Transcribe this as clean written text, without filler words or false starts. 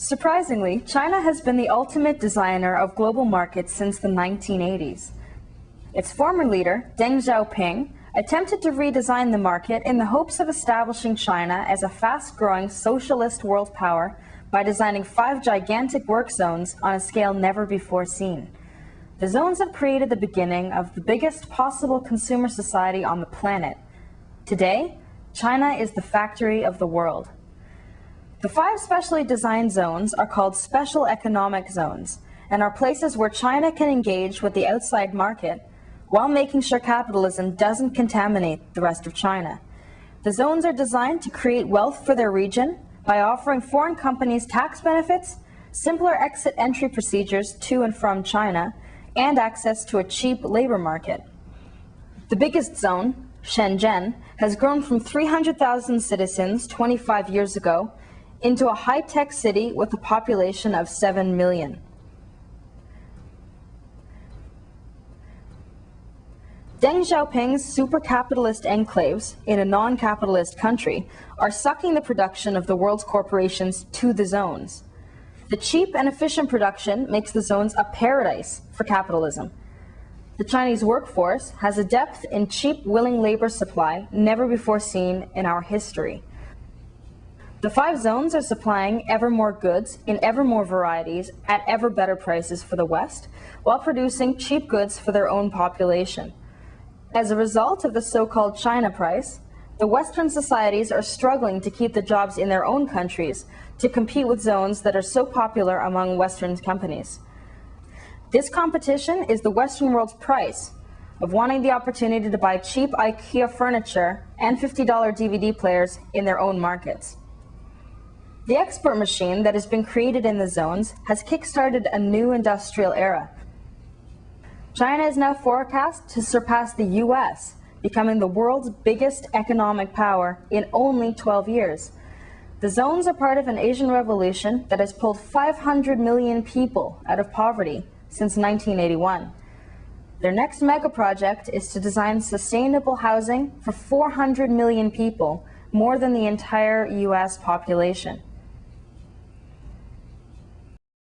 Surprisingly, China has been the ultimate designer of global markets since the 1980s. Its former leader, Deng Xiaoping, attempted to redesign the market in the hopes of establishing China as a fast-growing socialist world power by designing 5 gigantic work zones on a scale never before seen. The zones have created the beginning of the biggest possible consumer society on the planet. Today, China is the factory of the world. The 5 specially designed zones are called special economic zones and are places where China can engage with the outside market while making sure capitalism doesn't contaminate the rest of China. The zones are designed to create wealth for their region by offering foreign companies tax benefits, simpler exit-entry procedures to and from China, and access to a cheap labor market. The biggest zone, Shenzhen, has grown from 300,000 citizens 25 years ago into a high-tech city with a population of 7 million. Deng Xiaoping's super-capitalist enclaves in a non-capitalist country are sucking the production of the world's corporations to the zones. The cheap and efficient production makes the zones a paradise for capitalism. The Chinese workforce has a depth in cheap, willing labor supply never before seen in our history. The 5 zones are supplying ever more goods in ever more varieties at ever better prices for the West, while producing cheap goods for their own population. As a result of the so-called China price, the Western societies are struggling to keep the jobs in their own countries to compete with zones that are so popular among Western companies. This competition is the Western world's price of wanting the opportunity to buy cheap IKEA furniture and $50 DVD players in their own markets. The export machine that has been created in the zones has kick-started a new industrial era. China is now forecast to surpass the US, becoming the world's biggest economic power in only 12 years. The zones are part of an Asian revolution that has pulled 500 million people out of poverty since 1981. Their next mega project is to design sustainable housing for 400 million people, more than the entire US population.